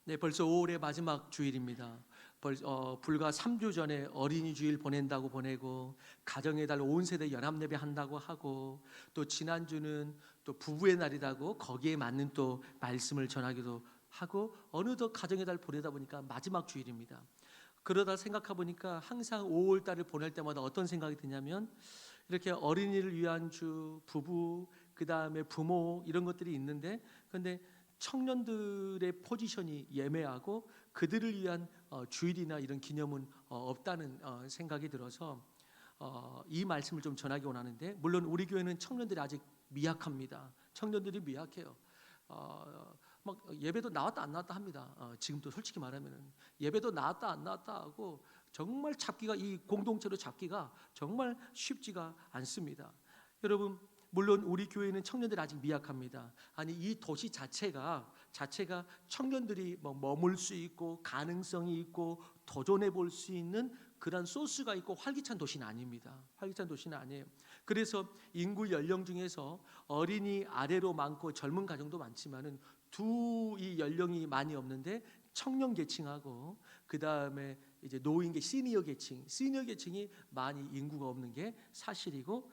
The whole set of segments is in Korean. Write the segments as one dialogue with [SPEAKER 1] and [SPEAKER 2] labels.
[SPEAKER 1] 네, 벌써 5월의 마지막 주일입니다. 불과 3주 전에 어린이 주일 보낸다고 보내고 가정의 달 온 세대 연합 예배 한다고 하고 또 지난주는 또 부부의 날이라고 거기에 맞는 또 말씀을 전하기도 하고 어느덧 가정의 달 보내다 보니까 마지막 주일입니다. 그러다 생각해 보니까 항상 5월 달을 보낼 때마다 어떤 생각이 드냐면 이렇게 어린이를 위한 주, 부부, 그 다음에 부모 이런 것들이 있는데 근데 청년들의 포지션이 예매하고 그들을 위한 주일이나 이런 기념은 없다는 생각이 들어서 이 말씀을 좀 전하기 원하는데 물론 우리 교회는 청년들이 아직 미약합니다. 청년들이 미약해요. 막 예배도 나왔다 안 나왔다 합니다. 지금도 솔직히 말하면은 예배도 나왔다 안 나왔다 하고 정말 잡기가 이 공동체로 잡기가 정말 쉽지가 않습니다. 여러분 물론 우리 교회는 청년들이 아직 미약합니다. 아니 이 도시 자체가 청년들이 머물 수 있고 가능성이 있고 도전해 볼 수 있는 그런 소스가 있고 활기찬 도시는 아닙니다. 활기찬 도시는 아니에요. 그래서 인구 연령 중에서 어린이 아래로 많고 젊은 가정도 많지만은 이 연령이 많이 없는데 청년 계층하고 그 다음에 이제 노인계 시니어 계층이 많이 인구가 없는 게 사실이고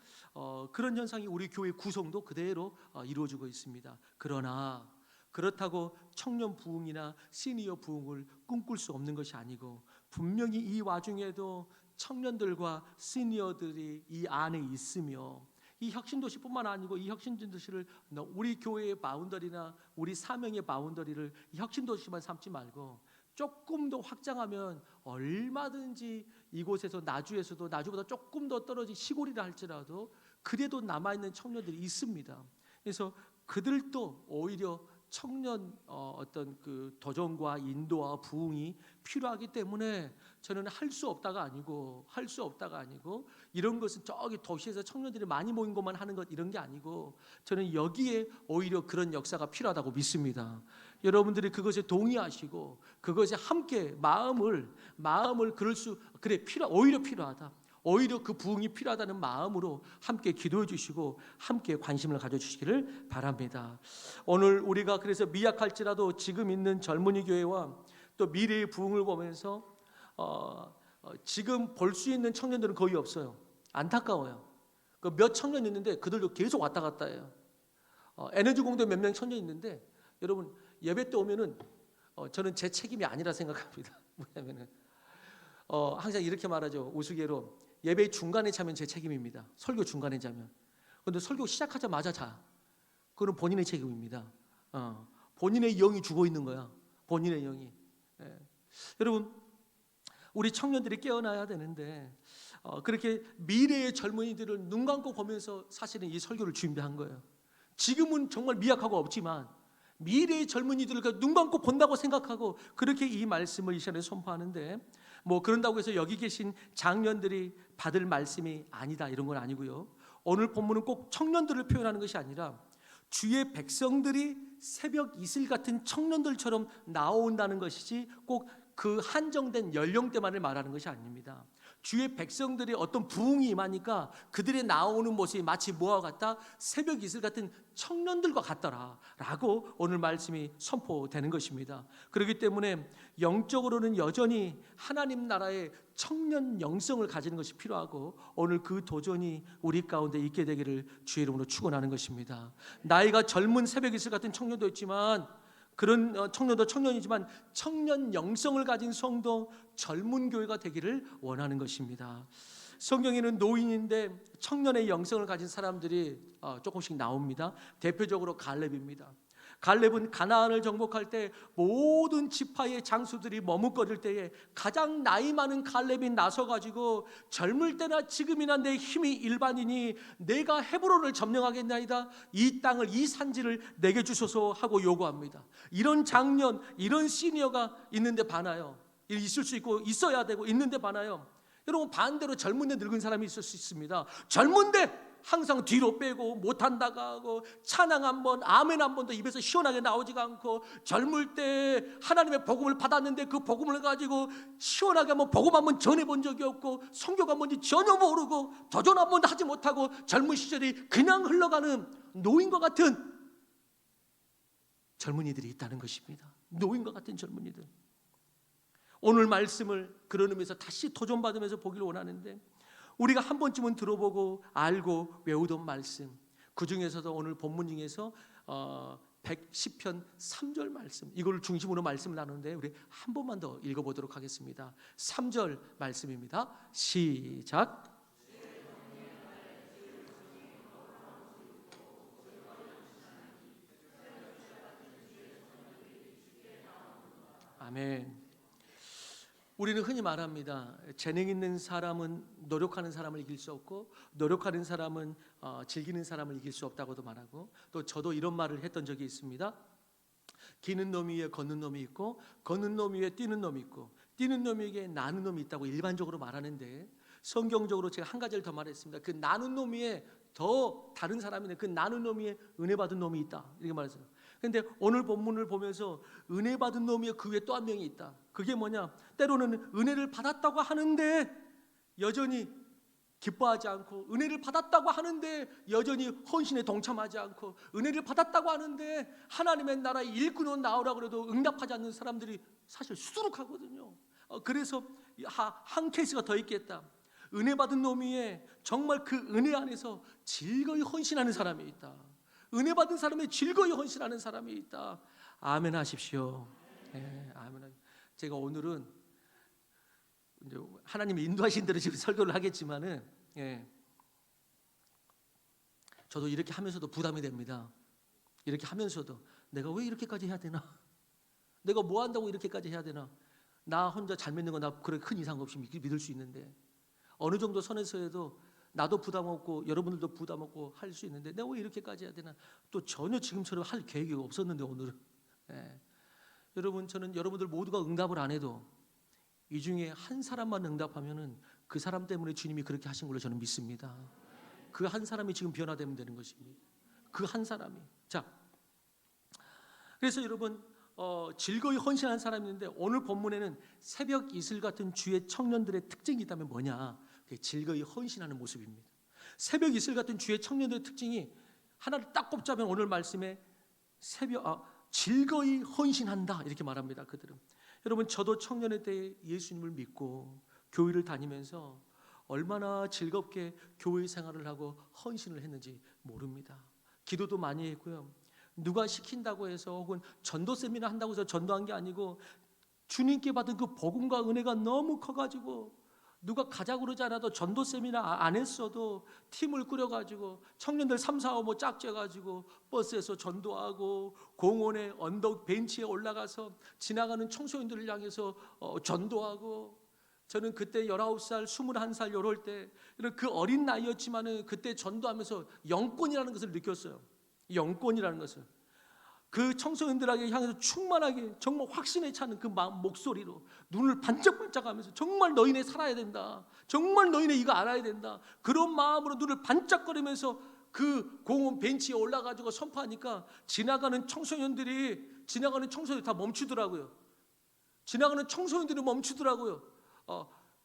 [SPEAKER 1] 그런 현상이 우리 교회 구성도 그대로 이루어지고 있습니다. 그러나 그렇다고 청년 부흥이나 시니어 부흥을 꿈꿀 수 없는 것이 아니고 분명히 이 와중에도 청년들과 시니어들이 이 안에 있으며 이 혁신도시뿐만 아니고 이 혁신도시를 우리 교회의 바운더리나 우리 사명의 바운더리를 이 혁신도시만 삼지 말고 조금 더 확장하면 얼마든지 이곳에서 나주에서도 나주보다 조금 더 떨어진 시골이라 할지라도 그래도 남아있는 청년들이 있습니다. 그래서 그들도 오히려 청년 어떤 그 도전과 인도와 부흥이 필요하기 때문에 저는 할 수 없다가 아니고 이런 것은 저기 도시에서 청년들이 많이 모인 것만 하는 것 이런 게 아니고 저는 여기에 오히려 그런 역사가 필요하다고 믿습니다. 여러분들이 그것에 동의하시고 그것에 함께 마음을 오히려 필요하다. 오히려 그 부흥이 필요하다는 마음으로 함께 기도해 주시고 함께 관심을 가져주시기를 바랍니다. 오늘 우리가 그래서 미약할지라도 지금 있는 젊은이 교회와 또 미래의 부흥을 보면서 지금 볼 수 있는 청년들은 거의 없어요. 안타까워요. 몇 청년 있는데 그들도 계속 왔다 갔다 해요. 에너지 공대 몇 명 청년 있는데 여러분 예배 때 오면은 저는 제 책임이 아니라 생각합니다. 뭐냐면은 항상 이렇게 말하죠. 우스개로 예배 중간에 자면 제 책임입니다. 설교 중간에 자면. 그런데 설교 시작하자마자 자. 그건 본인의 책임입니다. 본인의 영이 죽어 있는 거야. 본인의 영이. 여러분 우리 청년들이 깨어나야 되는데 그렇게 미래의 젊은이들을 눈 감고 보면서 사실은 이 설교를 준비한 거예요. 지금은 정말 미약하고 없지만 미래의 젊은이들을 눈 감고 본다고 생각하고 그렇게 이 말씀을 이 시간에 선포하는데 그런다고 해서 여기 계신 장년들이 받을 말씀이 아니다 이런 건 아니고요. 오늘 본문은 꼭 청년들을 표현하는 것이 아니라 주의 백성들이 새벽 이슬 같은 청년들처럼 나온다는 것이지 꼭 그 한정된 연령대만을 말하는 것이 아닙니다. 주의 백성들이 어떤 부흥이 임하니까 그들의 나오는 모습이 마치 뭐와 같다? 새벽 이슬 같은 청년들과 같더라라고 오늘 말씀이 선포되는 것입니다. 그렇기 때문에 영적으로는 여전히 하나님 나라의 청년 영성을 가지는 것이 필요하고 오늘 그 도전이 우리 가운데 있게 되기를 주의 이름으로 축원하는 것입니다. 나이가 젊은 새벽 이슬 같은 청년도 있지만 그런 청년도 청년이지만 청년 영성을 가진 성도 젊은 교회가 되기를 원하는 것입니다. 성경에는 노인인데 청년의 영성을 가진 사람들이 조금씩 나옵니다. 대표적으로 갈렙입니다. 갈렙은 가나안을 정복할 때 모든 지파의 장수들이 머뭇거릴 때에 가장 나이 많은 갈렙이 나서가지고 젊을 때나 지금이나 내 힘이 일반이니 내가 헤브론을 점령하겠나이다. 이 땅을 이 산지를 내게 주소서 하고 요구합니다. 이런 장년 이런 시니어가 있는데 반하여 있을 수 있고 있어야 되고 있는데 반하여 여러분 반대로 젊은데 늙은 사람이 있을 수 있습니다. 젊은데 항상 뒤로 빼고 못한다고 하고 찬양 한 번 아멘 한 번도 입에서 시원하게 나오지가 않고 젊을 때 하나님의 복음을 받았는데 그 복음을 가지고 시원하게 한번 복음 한 번 전해본 적이 없고 성경가 뭔지 전혀 모르고 도전 한 번도 하지 못하고 젊은 시절이 그냥 흘러가는 노인과 같은 젊은이들이 있다는 것입니다. 노인과 같은 젊은이들. 오늘 말씀을 그런 의미에서 다시 도전받으면서 보기를 원하는데, 우리가 한 번쯤은 들어보고 알고 외우던 말씀, 그 중에서도 오늘 본문 중에서 110편 3절 말씀, 이걸 중심으로 말씀을 나누는데 우리 한 번만 더 읽어보도록 하겠습니다. 3절 말씀입니다. 시작. 아멘. 우리는 흔히 말합니다. 재능 있는 사람은 노력하는 사람을 이길 수 없고, 노력하는 사람은 즐기는 사람을 이길 수 없다고도 말하고, 또 저도 이런 말을 했던 적이 있습니다. 기는 놈 위에 걷는 놈이 있고, 걷는 놈 위에 뛰는 놈이 있고, 뛰는 놈 위에 나는 놈이 있다고 일반적으로 말하는데, 성경적으로 제가 한 가지를 더 말했습니다. 그 나는 놈 위에 더 다른 사람인데, 그 나는 놈 위에 은혜 받은 놈이 있다, 이렇게 말했어요. 그런데 오늘 본문을 보면서 은혜 받은 놈이 그 위에 또 한 명이 있다. 그게 뭐냐? 때로는 은혜를 받았다고 하는데 여전히 기뻐하지 않고, 은혜를 받았다고 하는데 여전히 헌신에 동참하지 않고, 은혜를 받았다고 하는데 하나님의 나라의 일꾼으로 나오라고 해도 응답하지 않는 사람들이 사실 수두룩하거든요. 그래서 한 케이스가 더 있겠다. 은혜 받은 놈 위에 정말 그 은혜 안에서 즐거이 헌신하는 사람이 있다. 은혜 받은 사람이 즐거이 헌신하는 사람이 있다. 아멘 하십시오. 네, 아멘. 제가 오늘은 이제 하나님이 인도하신 대로 지금 설교를 하겠지만은, 저도 이렇게 하면서도 부담이 됩니다. 이렇게 하면서도 내가 왜 이렇게까지 해야 되나? 내가 뭐 한다고 이렇게까지 해야 되나? 나 혼자 잘 믿는 거 나 그렇게 큰 이상 없이 믿을 수 있는데, 어느 정도 선에서 해도 나도 부담 없고 여러분들도 부담 없고 할 수 있는데 내가 왜 이렇게까지 해야 되나? 또 전혀 지금처럼 할 계획이 없었는데 오늘은. 여러분, 저는 여러분들 모두가 응답을 안 해도 이 중에 한 사람만 응답하면은 그 사람 때문에 주님이 그렇게 하신 걸로 저는 믿습니다. 그 한 사람이 지금 변화되면 되는 것입니다. 그 한 사람이. 자, 그래서 여러분, 즐거이 헌신한 사람이 있는데, 오늘 본문에는 새벽 이슬 같은 주의 청년들의 특징이 있다면 뭐냐? 그게 즐거이 헌신하는 모습입니다. 새벽 이슬 같은 주의 청년들의 특징이 하나를 딱 꼽자면 오늘 말씀에 즐거이 헌신한다, 이렇게 말합니다. 그들은. 여러분, 저도 청년의 때에 예수님을 믿고 교회를 다니면서 얼마나 즐겁게 교회 생활을 하고 헌신을 했는지 모릅니다. 기도도 많이 했고요. 누가 시킨다고 해서 혹은 전도 세미나 한다고 해서 전도한 게 아니고, 주님께 받은 그 복음과 은혜가 너무 커가지고 누가 가자고 그러지 않아도 전도 세미나 안 했어도 팀을 꾸려가지고 청년들 3, 4, 5 짝져가지고 버스에서 전도하고, 공원에 언덕 벤치에 올라가서 지나가는 청소년들을 향해서 전도하고. 저는 그때 19살, 21살 이럴 때 그 어린 나이였지만은 그때 전도하면서 영권이라는 것을 느꼈어요. 영권이라는 것을. 그 청소년들에게 향해서 충만하게 정말 확신에 차는 그 목소리로 눈을 반짝반짝하면서 정말 너희네 살아야 된다, 정말 너희네 이거 알아야 된다, 그런 마음으로 눈을 반짝거리면서 그 공원 벤치에 올라가지고 선포하니까 지나가는 청소년들이 다 멈추더라고요. 지나가는 청소년들이 멈추더라고요.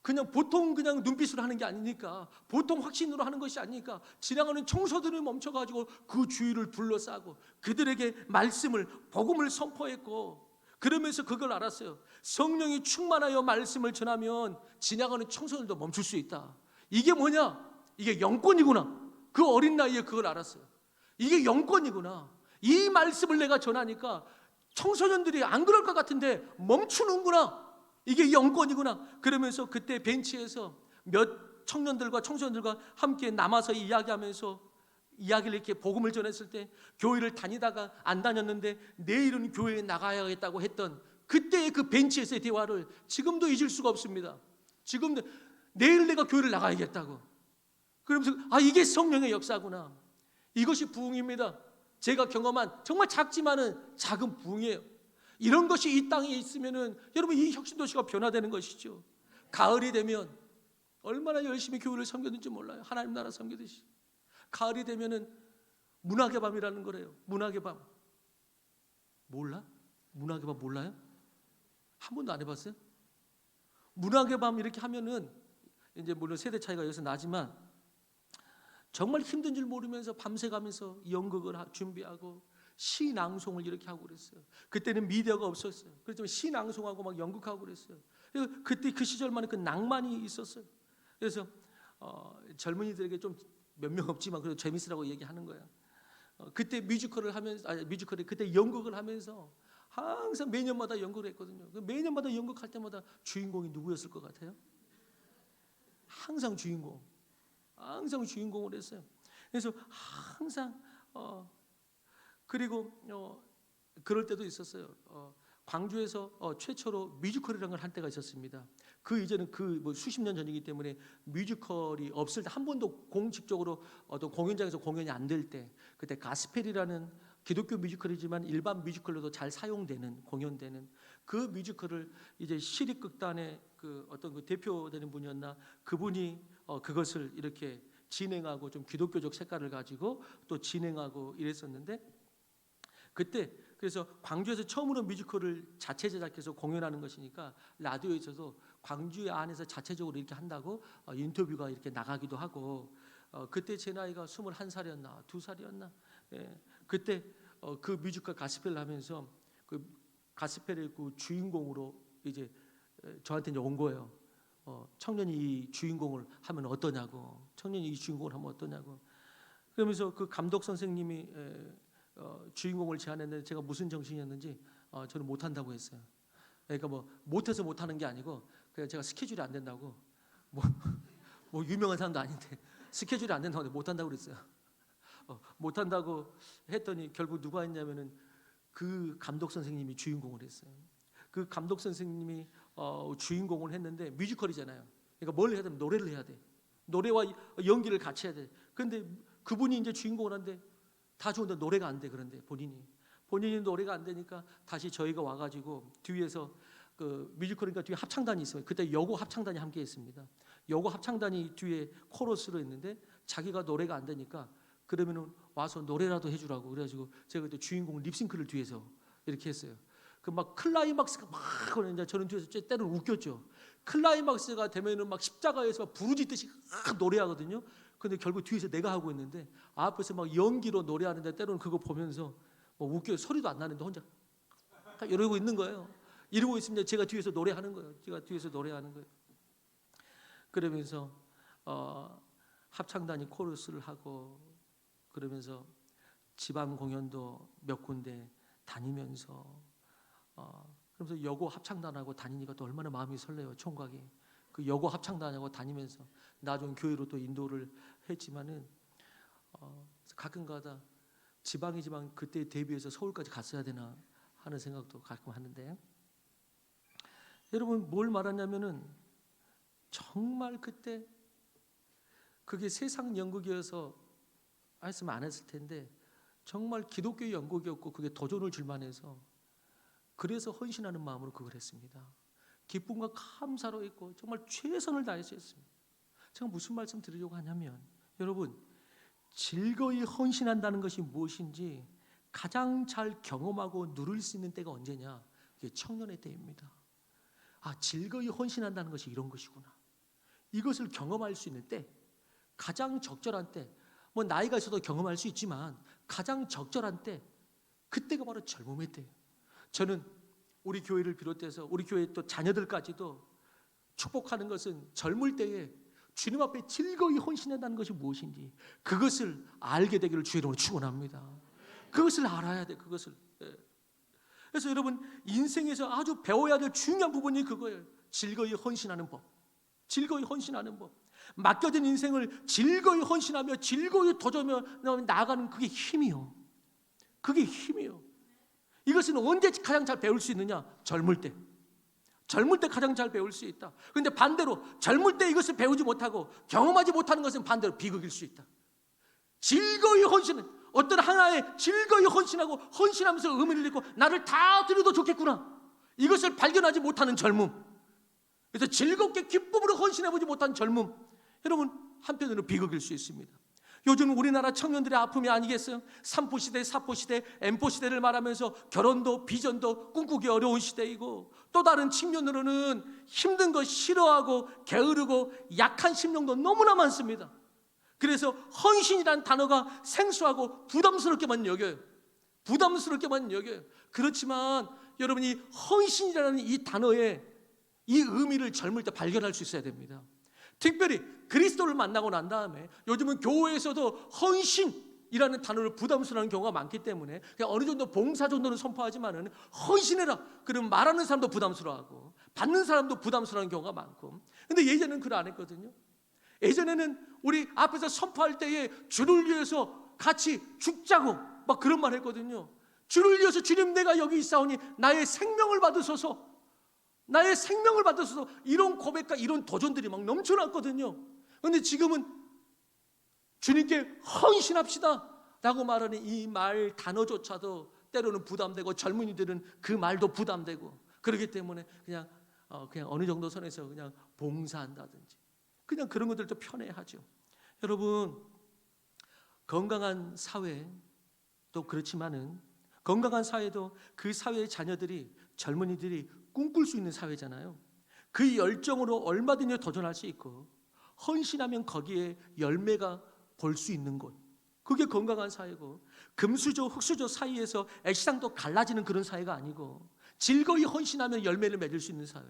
[SPEAKER 1] 그냥 보통 그냥 눈빛으로 하는 게 아니니까, 보통 확신으로 하는 것이 아니니까 지나가는 청소들이 멈춰가지고 그 주위를 둘러싸고 그들에게 말씀을, 복음을 선포했고, 그러면서 그걸 알았어요. 성령이 충만하여 말씀을 전하면 지나가는 청소들도 멈출 수 있다. 이게 뭐냐? 이게 영권이구나. 그 어린 나이에 그걸 알았어요. 이게 영권이구나. 이 말씀을 내가 전하니까 청소년들이 안 그럴 것 같은데 멈추는구나. 이게 영권이구나. 그러면서 그때 벤치에서 몇 청년들과 청소년들과 함께 남아서 이야기하면서 이야기를 이렇게 복음을 전했을 때, 교회를 다니다가 안 다녔는데 내일은 교회에 나가야겠다고 했던 그때의 그 벤치에서의 대화를 지금도 잊을 수가 없습니다. 지금도 내일 내가 교회를 나가야겠다고. 그러면서 이게 성령의 역사구나. 이것이 부흥입니다. 제가 경험한 정말 작지만은 작은 부흥이에요. 이런 것이 이 땅에 있으면은 여러분, 이 혁신도시가 변화되는 것이죠. 가을이 되면 얼마나 열심히 교회를 섬겼는지 몰라요. 하나님 나라 섬기듯이. 가을이 되면은 문학의 밤이라는 거래요. 문학의 밤. 몰라? 문학의 밤 몰라요? 한 번도 안 해봤어요? 문학의 밤 이렇게 하면은, 이제 물론 세대 차이가 여기서 나지만 정말 힘든 줄 모르면서 밤새 가면서 연극을 준비하고 시낭송을 이렇게 하고 그랬어요. 그때는 미디어가 없었어요. 그렇지만 시낭송하고 막 연극하고 그랬어요. 그때 그 시절만은 그 낭만이 있었어요. 그래서 젊은이들에게 좀 몇 명 없지만 그래도 재밌으라고 얘기하는 거예요. 그때 뮤지컬을 하면서 그때 연극을 하면서 항상 매년마다 연극을 했거든요. 매년마다 연극할 때마다 주인공이 누구였을 것 같아요? 항상 주인공을 했어요. 그래서 항상 그리고 그럴 때도 있었어요. 광주에서 최초로 뮤지컬이라는 걸 한 때가 있었습니다. 그 이제는 뭐 수십 년 전이기 때문에 뮤지컬이 없을 때 한 번도 공식적으로 어떤 공연장에서 공연이 안 될 때 그때 가스펠이라는 기독교 뮤지컬이지만 일반 뮤지컬로도 잘 사용되는 공연되는 그 뮤지컬을 이제 시립극단의 그 어떤 그 대표되는 분이었나 그분이 그것을 이렇게 진행하고 좀 기독교적 색깔을 가지고 또 진행하고 이랬었는데 그때 그래서 광주에서 처음으로 뮤지컬을 자체 제작해서 공연하는 것이니까 라디오에서도 광주 안에서 자체적으로 이렇게 한다고 인터뷰가 이렇게 나가기도 하고 그때 제 나이가 21살이었나 2살이었나 그때 그 뮤지컬 가스펠을 하면서 그 가스펠의 그 주인공으로 이제 저한테 이제 온 거예요. 청년이 이 주인공을 하면 어떠냐고 그러면서 그 감독 선생님이 주인공을 제안했는데 제가 무슨 정신이었는지 저는 못한다고 했어요. 그러니까 뭐 못해서 못하는 게 아니고 그냥 제가 스케줄이 안 된다고 뭐 유명한 사람도 아닌데 스케줄이 안 된다고 못한다고 그랬어요. 못한다고 했더니 결국 누가 했냐면은 그 감독 선생님이 주인공을 했어요. 그 감독 선생님이 주인공을 했는데 뮤지컬이잖아요. 그러니까 뭘 해야 되면 노래를 해야 돼. 노래와 연기를 같이 해야 돼. 그런데 그분이 이제 주인공을 하는데 다 좋은데 노래가 안 돼. 그런데 본인이 노래가 안 되니까 다시 저희가 와가지고 뒤에서 그 뮤지컬이니까 뒤에 합창단이 있어요. 그때 여고 합창단이 함께 했습니다. 여고 합창단이 뒤에 코러스로 했는데 자기가 노래가 안 되니까 그러면은 와서 노래라도 해주라고 그래가지고 제가 그때 주인공 립싱크를 뒤에서 이렇게 했어요. 그 막 클라이막스가 막 그러는데 저는 뒤에서 때로는 웃겼죠. 클라이막스가 되면은 막 십자가에서 막 부르짖듯이 막 노래하거든요. 근데 결국 뒤에서 내가 하고 있는데 앞에서 막 연기로 노래하는데 때로는 그거 보면서 뭐 웃겨요. 소리도 안 나는데 혼자 이러고 있는 거예요. 이러고 있으면 제가 뒤에서 노래하는 거예요. 그러면서 합창단이 코러스를 하고 그러면서 지방 공연도 몇 군데 다니면서 그러면서 여고 합창단하고 다니니까 또 얼마나 마음이 설레요. 총각이 그 여고 합창단하고 다니면서 나중 교회로 또 인도를 했지만은 가끔가다 지방이지만 그때 대비해서 서울까지 갔어야 되나 하는 생각도 가끔 하는데 여러분 뭘 말하냐면은 정말 그때 그게 세상 연극이어서 했으면 안 했을 텐데 정말 기독교 연극이었고 그게 도전을 줄 만해서 그래서 헌신하는 마음으로 그걸 했습니다. 기쁨과 감사로 했고 정말 최선을 다해서 했습니다. 제가 무슨 말씀 드리려고 하냐면 여러분 즐거이 헌신한다는 것이 무엇인지 가장 잘 경험하고 누릴 수 있는 때가 언제냐? 그게 청년의 때입니다. 즐거이 헌신한다는 것이 이런 것이구나. 이것을 경험할 수 있는 때, 가장 적절한 때, 뭐 나이가 있어도 경험할 수 있지만 가장 적절한 때, 그때가 바로 젊음의 때예요. 저는 우리 교회를 비롯해서 우리 교회 또 자녀들까지도 축복하는 것은 젊을 때에 주님 앞에 즐거이 헌신한다는 것이 무엇인지 그것을 알게 되기를 주의 이름으로 축원합니다. 그것을 알아야 돼. 그것을. 그래서 여러분 인생에서 아주 배워야 될 중요한 부분이 그거예요. 즐거이 헌신하는 법. 맡겨진 인생을 즐거이 헌신하며 즐거이 도전하며 나아가는 그게 힘이요. 이것은 언제 가장 잘 배울 수 있느냐? 젊을 때 가장 잘 배울 수 있다. 그런데 반대로 젊을 때 이것을 배우지 못하고 경험하지 못하는 것은 반대로 비극일 수 있다. 즐거이 헌신은 어떤 하나에 즐거이 헌신하고 헌신하면서 의미를 잃고 나를 다 드려도 좋겠구나. 이것을 발견하지 못하는 젊음. 그래서 즐겁게 기쁨으로 헌신해보지 못한 젊음. 여러분 한편으로는 비극일 수 있습니다. 요즘 우리나라 청년들의 아픔이 아니겠어요? 3포시대, 4포시대, M포시대를 말하면서 결혼도 비전도 꿈꾸기 어려운 시대이고 또 다른 측면으로는 힘든 거 싫어하고 게으르고 약한 심령도 너무나 많습니다. 그래서 헌신이란 단어가 생소하고 부담스럽게만 여겨요. 부담스럽게만 여겨요. 그렇지만 여러분이 헌신이라는 이 단어의 이 의미를 젊을 때 발견할 수 있어야 됩니다. 특별히 그리스도를 만나고 난 다음에 요즘은 교회에서도 헌신이라는 단어를 부담스러워하는 경우가 많기 때문에 그냥 어느 정도 봉사 정도는 선포하지만은 헌신해라 그럼 말하는 사람도 부담스러워하고 받는 사람도 부담스러워하는 경우가 많고, 근데 예전에는 그걸 안 했거든요. 예전에는 우리 앞에서 선포할 때에 주를 위해서 같이 죽자고 막 그런 말 했거든요. 주를 위해서 주님 내가 여기 있사오니 나의 생명을 받으소서, 나의 생명을 받으소서, 이런 고백과 이런 도전들이 막 넘쳐났거든요. 그런데 지금은 주님께 헌신합시다 라고 말하는 이 말 단어조차도 때로는 부담되고 젊은이들은 그 말도 부담되고 그렇기 때문에 그냥 어느 정도 선에서 그냥 봉사한다든지 그냥 그런 것들도 편해하죠. 여러분, 건강한 사회도 그렇지만은 건강한 사회도 그 사회의 자녀들이, 젊은이들이 꿈꿀 수 있는 사회잖아요. 그 열정으로 얼마든지 도전할 수 있고 헌신하면 거기에 열매가 볼 수 있는 곳, 그게 건강한 사회고, 금수저 흙수저 사이에서 애시당도 갈라지는 그런 사회가 아니고 즐거이 헌신하면 열매를 맺을 수 있는 사회,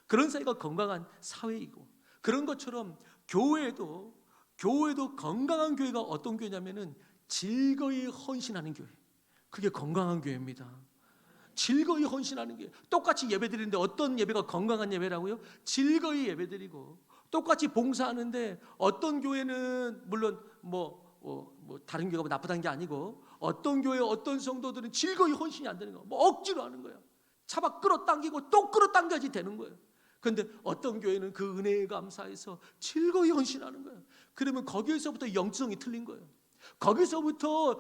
[SPEAKER 1] 그런 사회가 건강한 사회이고, 그런 것처럼 교회도 건강한 교회가 어떤 교회냐면은 즐거이 헌신하는 교회, 그게 건강한 교회입니다. 즐거이 헌신하는 게, 똑같이 예배드리는데 어떤 예배가 건강한 예배라고요? 즐거이 예배드리고 똑같이 봉사하는데 어떤 교회는 물론 다른 교회가 나쁘다는 게 아니고 어떤 교회 어떤 성도들은 즐거이 헌신이 안 되는 거예요. 억지로 하는 거예요. 차박 끌어당기고 또 끌어당겨야지 되는 거예요. 그런데 어떤 교회는 그 은혜에 감사해서 즐거이 헌신하는 거예요. 그러면 거기에서부터 영성이 틀린 거예요. 거기서부터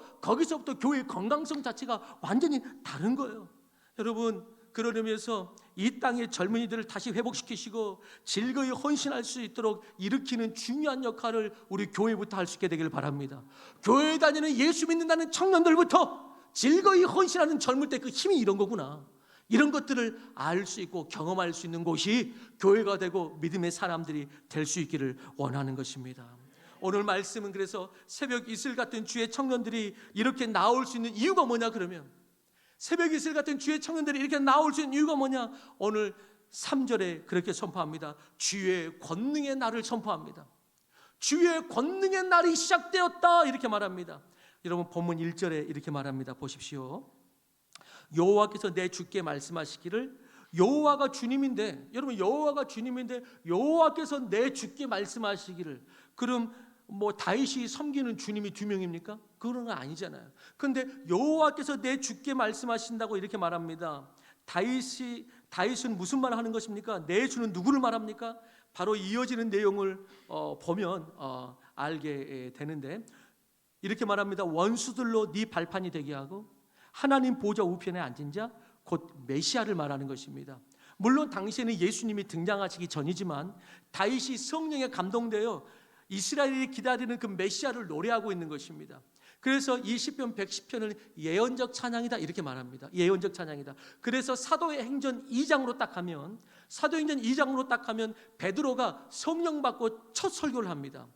[SPEAKER 1] 교회의 건강성 자체가 완전히 다른 거예요. 여러분, 그런 의미에서 이 땅의 젊은이들을 다시 회복시키시고 즐거이 헌신할 수 있도록 일으키는 중요한 역할을 우리 교회부터 할 수 있게 되기를 바랍니다. 교회에 다니는 예수 믿는다는 청년들부터 즐거이 헌신하는 젊을 때 그 힘이 이런 거구나, 이런 것들을 알 수 있고 경험할 수 있는 곳이 교회가 되고 믿음의 사람들이 될 수 있기를 원하는 것입니다. 오늘 말씀은 그래서 새벽 이슬 같은 주의 청년들이 이렇게 나올 수 있는 이유가 뭐냐 그러면, 새벽 이슬 같은 주의 청년들이 이렇게 나올 수 있는 이유가 뭐냐, 오늘 3절에 그렇게 선포합니다. 주의 권능의 날을 선포합니다. 주의 권능의 날이 시작되었다 이렇게 말합니다. 여러분, 본문 1절에 이렇게 말합니다. 보십시오. 여호와께서 내 주께 말씀하시기를, 여호와가 주님인데, 여러분 여호와가 주님인데 여호와께서 내 주께 말씀하시기를, 그럼 다윗이 섬기는 주님이 두 명입니까? 그런 건 아니잖아요. 그런데 여호와께서 내 주께 말씀하신다고 이렇게 말합니다. 다윗은 무슨 말을 하는 것입니까? 내 주는 누구를 말합니까? 바로 이어지는 내용을 보면 알게 되는데 이렇게 말합니다. 원수들로 네 발판이 되게 하고 하나님 보좌 우편에 앉은 자 곧 메시아를 말하는 것입니다. 물론 당시에는 예수님이 등장하시기 전이지만 다윗이 성령에 감동되어 이스라엘이 기다리는 그 메시아를 노래하고 있는 것입니다. 그래서 이 시편 110편을 예언적 찬양이다 이렇게 말합니다. 예언적 찬양이다. 그래서 사도행전 2장으로 딱 하면 베드로가 성령 받고 첫 설교를 합니다.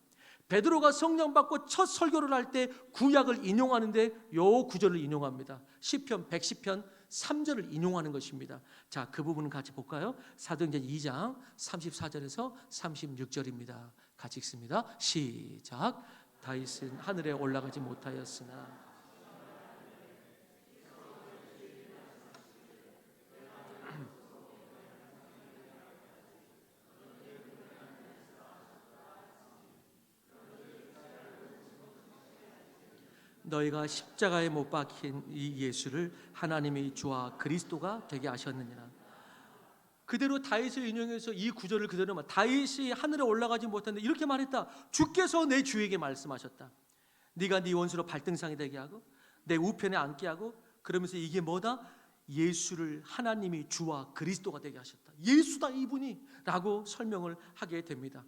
[SPEAKER 1] 베드로가 성령 받고 첫 설교를 할 때 구약을 인용하는데 요 구절을 인용합니다. 시편 110편 3절을 인용하는 것입니다. 자, 그 부분을 같이 볼까요? 사도행전 2장 34절에서 36절입니다. 같이 읽습니다. 시작. 다윗은 하늘에 올라가지 못하였으나 너희가 십자가에 못 박힌 이 예수를 하나님의 주와 그리스도가 되게 하셨느니라. 그대로 다윗을 인용해서 이 구절을 그대로 다윗이 하늘에 올라가지 못했는데 이렇게 말했다. 주께서 내 주에게 말씀하셨다. 네가 네 원수로 발등상이 되게 하고 내 우편에 앉게 하고, 그러면서 이게 뭐다? 예수를 하나님이 주와 그리스도가 되게 하셨다. 예수다 이분이 라고 설명을 하게 됩니다.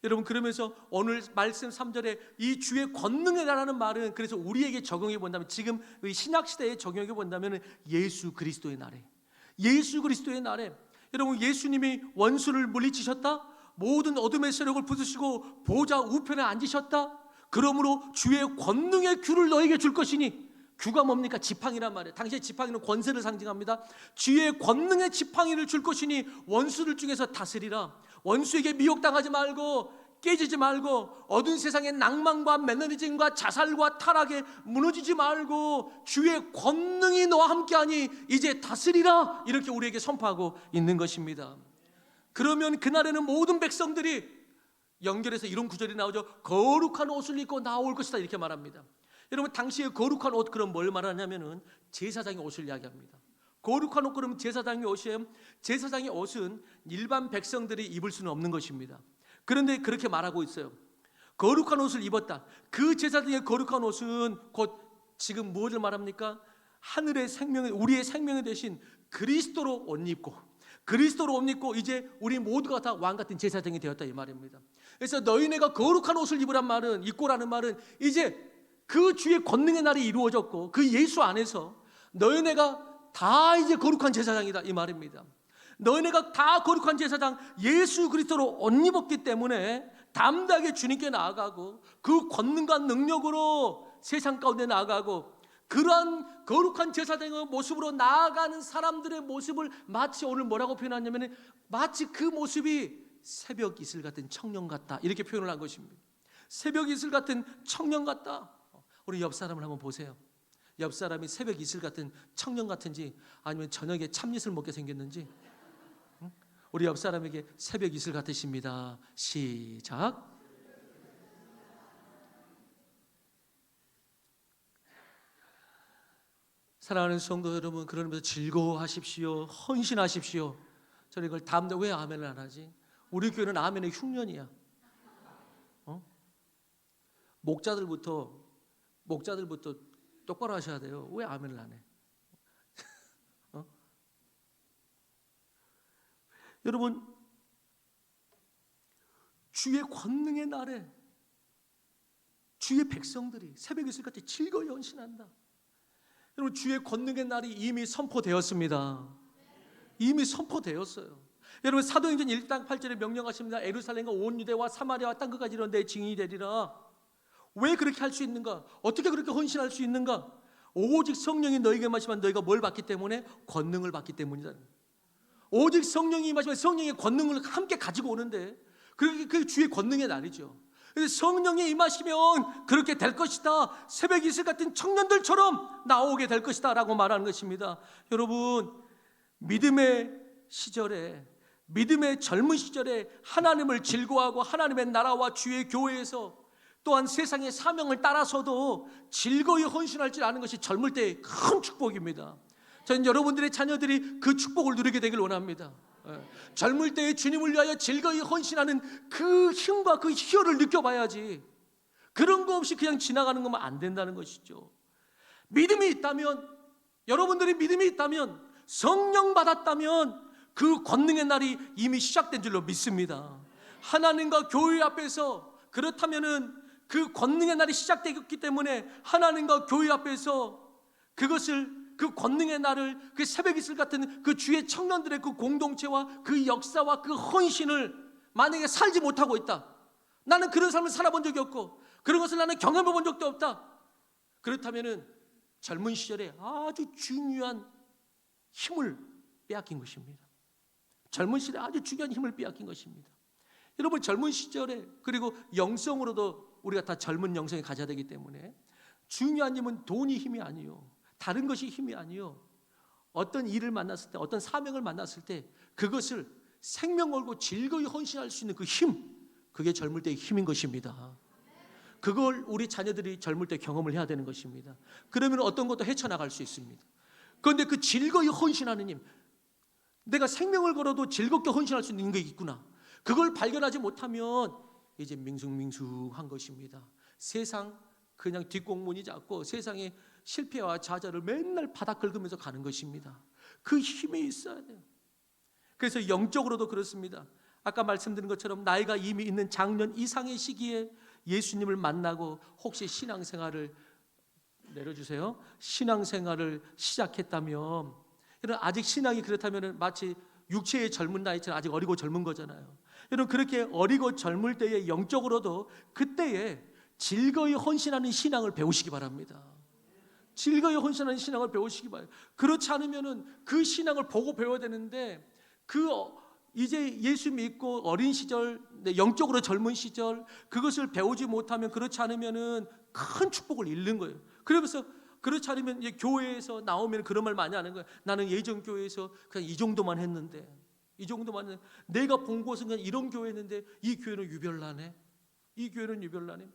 [SPEAKER 1] 여러분, 그러면서 오늘 말씀 3절에 이 주의 권능이라는 말은 그래서 우리에게 적용해 본다면, 지금 신약 시대에 적용해 본다면 예수 그리스도의 날에, 예수 그리스도의 날에 여러분, 예수님이 원수를 물리치셨다. 모든 어둠의 세력을 부수시고 보좌 우편에 앉으셨다. 그러므로 주의 권능의 귤을 너에게 줄 것이니, 규가 뭡니까? 지팡이란 말이에요. 당시에 지팡이는 권세를 상징합니다. 주의 권능의 지팡이를 줄 것이니 원수들 중에서 다스리라. 원수에게 미혹당하지 말고 깨지지 말고 어두운 세상의 낭만과 매너리즘과 자살과 타락에 무너지지 말고 주의 권능이 너와 함께하니 이제 다스리라. 이렇게 우리에게 선포하고 있는 것입니다. 그러면 그날에는 모든 백성들이 연결해서 이런 구절이 나오죠. 거룩한 옷을 입고 나올 것이다 이렇게 말합니다. 여러분 당시에 거룩한 옷 그럼 뭘 말하냐면은 제사장의 옷을 이야기합니다. 거룩한 옷 그러면 제사장의 옷이에요. 제사장의 옷은 일반 백성들이 입을 수는 없는 것입니다. 그런데 그렇게 말하고 있어요. 거룩한 옷을 입었다. 그 제사장의 거룩한 옷은 곧 지금 무엇을 말합니까? 하늘의 생명에 우리의 생명이 되신 그리스도로 옷 입고 그리스도로 옷 입고 이제 우리 모두가 다 왕 같은 제사장이 되었다 이 말입니다. 그래서 너희네가 거룩한 옷을 입으란 말은 입고라는 말은 이제 그 주의 권능의 날이 이루어졌고 그 예수 안에서 너희네가 다 이제 거룩한 제사장이다 이 말입니다. 너희네가 다 거룩한 제사장 예수 그리스도로 옷 입었기 때문에 담대하게 주님께 나아가고 그 권능과 능력으로 세상 가운데 나아가고 그러한 거룩한 제사장의 모습으로 나아가는 사람들의 모습을 마치 오늘 뭐라고 표현하냐면 마치 그 모습이 새벽 이슬 같은 청년 같다 이렇게 표현을 한 것입니다. 새벽 이슬 같은 청년 같다. 우리 옆 사람을 한번 보세요. 옆 사람이 새벽 이슬 같은 청년 같은지 아니면 저녁에 참이슬 먹게 생겼는지. 우리 옆 사람에게 새벽 이슬 같으십니다. 시작. 사랑하는 성도 여러분, 그러면서 즐거워하십시오. 헌신하십시오. 저는 이걸 다음날 왜 아멘을 안 하지? 우리 교회는 아멘의 흉년이야. 목자들부터 똑바로 하셔야 돼요. 왜 아멘을 안 해? 여러분, 주의 권능의 날에 주의 백성들이 새벽 이슬 같이 즐거이 헌신한다. 여러분, 주의 권능의 날이 이미 선포되었습니다. 이미 선포되었어요. 여러분, 사도행전 1장 8절에 명령하십니다. 예루살렘과 온 유대와 사마리아와 땅 끝까지 이런 내 증인이 되리라. 왜 그렇게 할 수 있는가? 어떻게 그렇게 헌신할 수 있는가? 오직 성령이 너에게 임하시면 너희가 뭘 받기 때문에? 권능을 받기 때문이다. 오직 성령이 임하시면 성령의 권능을 함께 가지고 오는데 그게 주의 권능의 날이죠. 그래서 성령이 임하시면 그렇게 될 것이다. 새벽 이슬 같은 청년들처럼 나오게 될 것이다 라고 말하는 것입니다. 여러분, 믿음의 시절에, 믿음의 젊은 시절에 하나님을 즐거워하고 하나님의 나라와 주의 교회에서 또한 세상의 사명을 따라서도 즐거이 헌신할 줄 아는 것이 젊을 때의 큰 축복입니다. 저는 여러분들의 자녀들이 그 축복을 누리게 되길 원합니다. 젊을 때에 주님을 위하여 즐거이 헌신하는 그 힘과 그 희열을 느껴봐야지. 그런 거 없이 그냥 지나가는 것만 안 된다는 것이죠. 믿음이 있다면, 여러분들이 믿음이 있다면, 성령 받았다면 그 권능의 날이 이미 시작된 줄로 믿습니다. 하나님과 교회 앞에서 그렇다면은 그 권능의 날이 시작되었기 때문에 하나님과 교회 앞에서 그 권능의 날을 그 새벽 이슬 같은 그 주의 청년들의 그 공동체와 그 역사와 그 헌신을 만약에 살지 못하고 있다. 나는 그런 삶을 살아본 적이 없고 그런 것을 나는 경험해 본 적도 없다. 그렇다면은 젊은 시절에 아주 중요한 힘을 빼앗긴 것입니다. 젊은 시절에 아주 중요한 힘을 빼앗긴 것입니다. 여러분, 젊은 시절에 그리고 영성으로도 우리가 다 젊은 영성이 가져야 되기 때문에 중요한 힘은 돈이 힘이 아니요, 다른 것이 힘이 아니요, 어떤 일을 만났을 때, 어떤 사명을 만났을 때 그것을 생명 걸고 즐거이 헌신할 수 있는 그 힘, 그게 젊을 때의 힘인 것입니다. 그걸 우리 자녀들이 젊을 때 경험을 해야 되는 것입니다. 그러면 어떤 것도 헤쳐나갈 수 있습니다. 그런데 그 즐거이 헌신하는 힘, 내가 생명을 걸어도 즐겁게 헌신할 수 있는 게 있구나, 그걸 발견하지 못하면 이제 밍숭밍숭한 것입니다. 세상 그냥 뒷공문이 작고 세상의 실패와 좌절을 맨날 바닥 긁으면서 가는 것입니다. 그 힘이 있어야 돼요. 그래서 영적으로도 그렇습니다. 아까 말씀드린 것처럼 나이가 이미 있는 장년 이상의 시기에 예수님을 만나고 혹시 신앙생활을 내려주세요. 신앙생활을 시작했다면, 아직 신앙이 그렇다면 마치 육체의 젊은 나이처럼 아직 어리고 젊은 거잖아요. 여러분, 그렇게 어리고 젊을 때에 영적으로도 그때에 즐거이 헌신하는 신앙을 배우시기 바랍니다. 즐거이 헌신하는 신앙을 배우시기 바라요. 그렇지 않으면은 그 신앙을 보고 배워야 되는데 이제 예수 믿고 어린 시절, 영적으로 젊은 시절 그것을 배우지 못하면, 그렇지 않으면은 큰 축복을 잃는 거예요. 그러면서 그렇지 않으면 이제 교회에서 나오면 그런 말 많이 하는 거예요. 나는 예전 교회에서 그냥 이 정도만 했는데, 내가 본 곳은 그냥 이런 교회였는데 이 교회는 유별나네. 이 교회는 유별나네.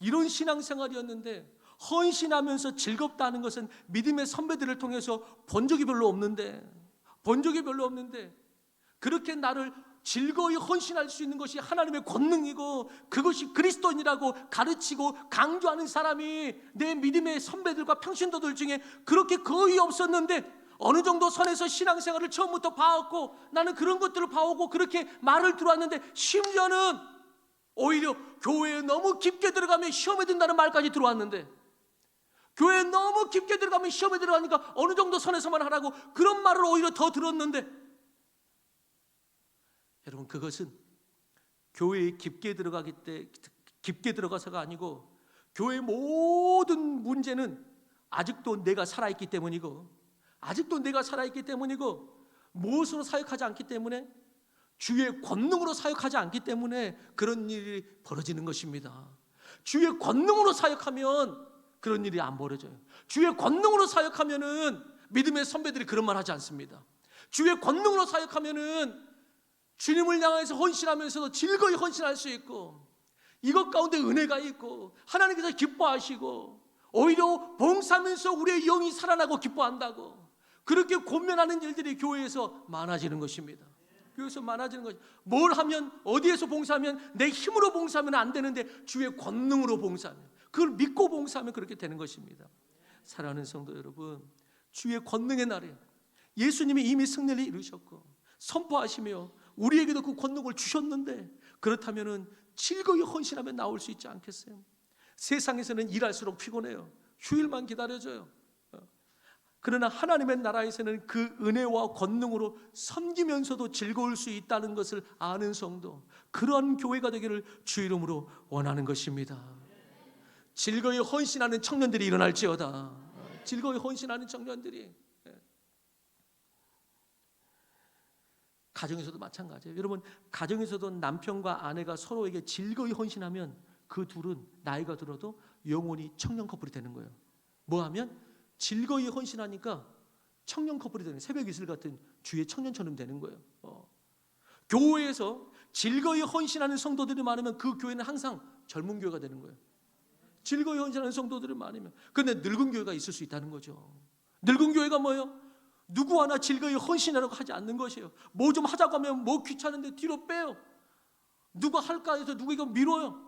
[SPEAKER 1] 이런 신앙생활이었는데, 헌신하면서 즐겁다는 것은 믿음의 선배들을 통해서 본 적이 별로 없는데 그렇게 나를 즐거이 헌신할 수 있는 것이 하나님의 권능이고 그것이 그리스도인이라고 가르치고 강조하는 사람이 내 믿음의 선배들과 평신도들 중에 그렇게 거의 없었는데, 어느 정도 선에서 신앙생활을 처음부터 봐왔고 나는 그런 것들을 봐오고 그렇게 말을 들어왔는데, 심지어는 오히려 교회에 너무 깊게 들어가면 시험에 든다는 말까지 들어왔는데, 교회에 너무 깊게 들어가면 시험에 들어가니까 어느 정도 선에서만 하라고 그런 말을 오히려 더 들었는데, 여러분, 그것은 교회에 깊게 들어가서가 아니고, 교회의 모든 문제는 아직도 내가 살아있기 때문이고, 무엇으로 사역하지 않기 때문에, 주의 권능으로 사역하지 않기 때문에 그런 일이 벌어지는 것입니다. 주의 권능으로 사역하면 그런 일이 안 벌어져요. 주의 권능으로 사역하면은 믿음의 선배들이 그런 말 하지 않습니다. 주의 권능으로 사역하면은 주님을 향해서 헌신하면서도 즐거이 헌신할 수 있고, 이것 가운데 은혜가 있고 하나님께서 기뻐하시고, 오히려 봉사하면서 우리의 영이 살아나고 기뻐한다고, 그렇게 권면하는 일들이 교회에서 많아지는 것입니다. 교회에서 많아지는 것이, 뭘 하면, 어디에서 봉사하면 내 힘으로 봉사하면 안 되는데 주의 권능으로 봉사하면, 그걸 믿고 봉사하면 그렇게 되는 것입니다. 사랑하는 성도 여러분, 주의 권능의 날에 예수님이 이미 승리를 이루셨고 선포하시며 우리에게도 그 권능을 주셨는데, 그렇다면 즐거이 헌신하면 나올 수 있지 않겠어요? 세상에서는 일할수록 피곤해요. 휴일만 기다려져요. 그러나 하나님의 나라에서는 그 은혜와 권능으로 섬기면서도 즐거울 수 있다는 것을 아는 성도, 그러한 교회가 되기를 주 이름으로 원하는 것입니다. 즐거이 헌신하는 청년들이 일어날지어다. 즐거이 헌신하는 청년들이. 가정에서도 마찬가지예요. 여러분, 가정에서도 남편과 아내가 서로에게 즐거이 헌신하면 그 둘은 나이가 들어도 영원히 청년 커플이 되는 거예요. 뭐하면? 즐거이 헌신하니까 청년 커플이 되는, 새벽 이슬 같은 주의 청년처럼 되는 거예요. 교회에서 즐거이 헌신하는 성도들이 많으면 그 교회는 항상 젊은 교회가 되는 거예요. 즐거이 헌신하는 성도들이 많으면. 그런데 늙은 교회가 있을 수 있다는 거죠. 늙은 교회가 뭐예요? 누구 하나 즐거이 헌신하라고 하지 않는 것이에요. 뭐 좀 하자고 하면 뭐 귀찮은데 뒤로 빼요. 누가 할까 해서 누가 이거 미뤄요.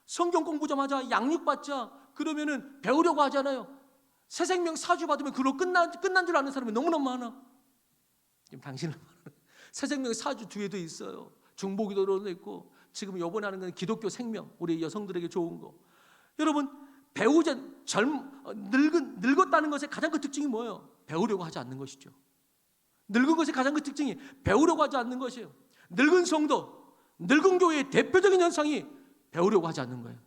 [SPEAKER 1] 성경 공부 좀 하자, 양육받자, 그러면은 배우려고 하잖아요. 새 생명 사주 받으면 그걸로 끝난 줄 아는 사람이 너무나 많아. 지금 당신은 새 생명 사주 뒤에도 있어요. 중보기도로도 있고, 지금 이번에 하는 건 기독교 생명, 우리 여성들에게 좋은 거. 여러분, 늙었다는 것의 가장 큰 특징이 뭐예요? 배우려고 하지 않는 것이죠. 늙은 것의 가장 큰 특징이 배우려고 하지 않는 것이에요. 늙은 성도, 늙은 교회의 대표적인 현상이 배우려고 하지 않는 거예요.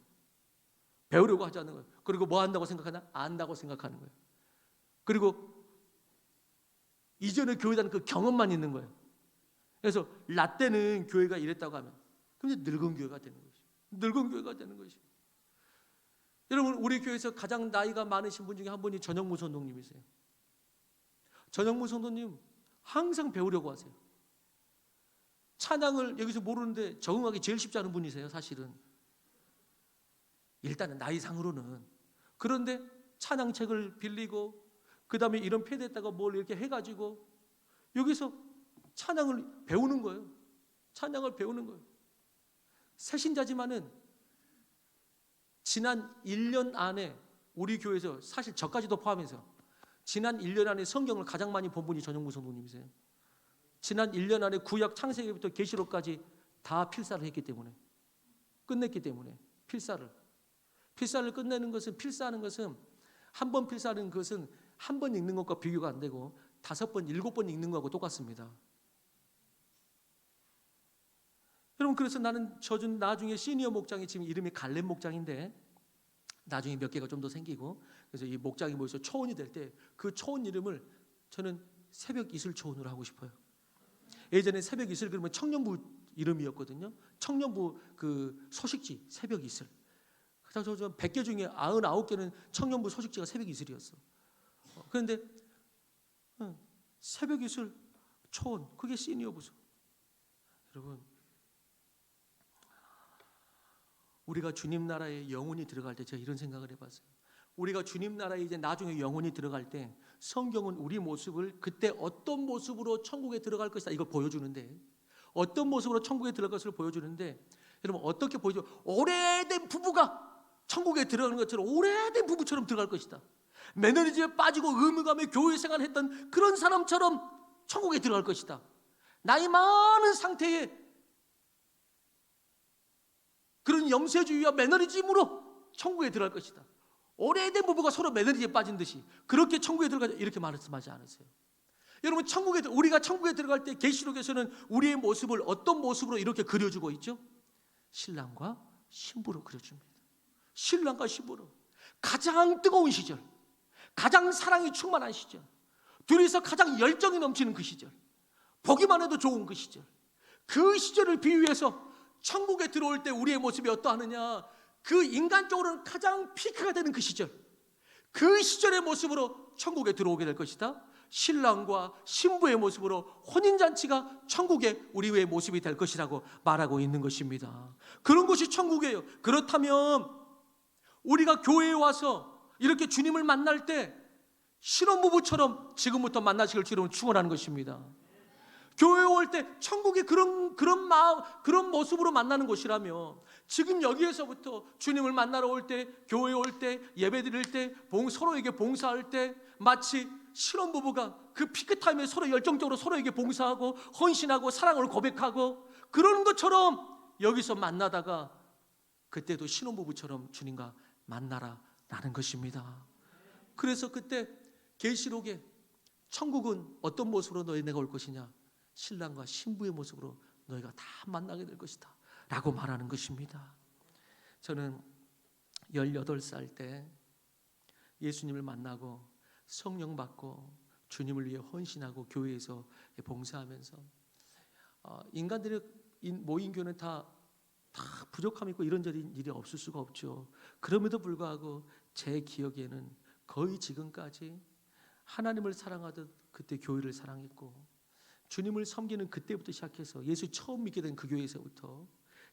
[SPEAKER 1] 배우려고 하지 않는 거예요. 그리고 뭐 한다고 생각하나? 안다고 생각하는 거예요. 그리고 이전에 교회 다닌 그 경험만 있는 거예요. 그래서 라떼는 교회가 이랬다고 하면 그게 늙은 교회가 되는 것이죠. 늙은 교회가 되는 것이죠. 여러분, 우리 교회에서 가장 나이가 많으신 분 중에 한 분이 전영무 선동님이세요. 전영무 선동님 항상 배우려고 하세요. 찬양을 여기서 모르는데 적응하기 제일 쉽지 않은 분이세요, 사실은. 일단은 나이상으로는. 그런데 찬양책을 빌리고, 그 다음에 이런 패드에다가 뭘 이렇게 해가지고 여기서 찬양을 배우는 거예요. 찬양을 배우는 거예요. 새신자지만은 지난 1년 안에 우리 교회에서, 사실 저까지도 포함해서 지난 1년 안에 성경을 가장 많이 본 분이 전영무 성도님이세요. 지난 1년 안에 구약 창세기부터 계시록까지 다 필사를 했기 때문에, 끝냈기 때문에, 필사를 끝내는 것은, 필사하는 것은, 한 번 필사하는 것은 한 번 읽는 것과 비교가 안 되고 5번, 7번 읽는 것하고 똑같습니다. 여러분, 그래서 나는 나중에 시니어 목장이, 지금 이름이 갈렙 목장인데, 나중에 몇 개가 좀 더 생기고, 그래서 이 목장이 모여서 초원이 될 때 그 초원 이름을 저는 새벽 이슬 초원으로 하고 싶어요. 예전에 새벽 이슬 그러면 청년부 이름이었거든요. 청년부 그 소식지 새벽 이슬. 그래서 저 100개 중에 99개는 청년부 소식지가 새벽 이슬이었어. 그런데 새벽 이슬 초원, 그게 시니어 부서. 여러분, 우리가 주님 나라에 영혼이 들어갈 때 제가 이런 생각을 해봤어요. 우리가 주님 나라에 이제 나중에 영혼이 들어갈 때 성경은 우리 모습을 그때 어떤 모습으로 천국에 들어갈 것이다 이걸 보여주는데, 어떤 모습으로 천국에 들어갈 것을 보여주는데, 여러분 어떻게 보여줘? 오래된 부부가 천국에 들어가는 것처럼 오래된 부부처럼 들어갈 것이다. 매너리즘에 빠지고 의무감에 교회 생활했던 그런 사람처럼 천국에 들어갈 것이다. 나이 많은 상태에 그런 영세주의와 매너리즘으로 천국에 들어갈 것이다. 오래된 부부가 서로 매너리즘에 빠진 듯이 그렇게 천국에 들어가자 이렇게 말씀하지 않으세요. 여러분, 우리가 천국에 들어갈 때 계시록에서는 우리의 모습을 어떤 모습으로 이렇게 그려주고 있죠? 신랑과 신부로 그려줍니다. 신랑과 신부로 가장 뜨거운 시절, 가장 사랑이 충만한 시절, 둘이서 가장 열정이 넘치는 그 시절, 보기만 해도 좋은 그 시절, 그 시절을 비유해서 천국에 들어올 때 우리의 모습이 어떠하느냐, 그 인간적으로는 가장 피크가 되는 그 시절, 그 시절의 모습으로 천국에 들어오게 될 것이다. 신랑과 신부의 모습으로 혼인잔치가 천국의 우리의 모습이 될 것이라고 말하고 있는 것입니다. 그런 것이 천국이에요. 그렇다면 우리가 교회에 와서 이렇게 주님을 만날 때 신혼부부처럼 지금부터 만나시길 주님을 축원하는 것입니다. 교회에 올 때 천국이 그런 마음, 그런 모습으로 만나는 곳이라면 지금 여기에서부터 주님을 만나러 올 때, 교회에 올 때, 예배 드릴 때, 서로에게 봉사할 때 마치 신혼부부가 그 피크타임에 서로 열정적으로 서로에게 봉사하고 헌신하고 사랑을 고백하고 그러는 것처럼 여기서 만나다가 그때도 신혼부부처럼 주님과 만나라라는 것입니다. 그래서 그때 계시록에 천국은 어떤 모습으로 너희네가 올 것이냐, 신랑과 신부의 모습으로 너희가 다 만나게 될 것이다 라고 말하는 것입니다. 저는 18살 때 예수님을 만나고 성령 받고 주님을 위해 헌신하고 교회에서 봉사하면서 인간들의 모인 교회는 다 부족함이 있고 이런저런 일이 없을 수가 없죠. 그럼에도 불구하고 제 기억에는 거의 지금까지 하나님을 사랑하듯 그때 교회를 사랑했고 주님을 섬기는 그때부터 시작해서 예수 처음 믿게 된 그 교회에서부터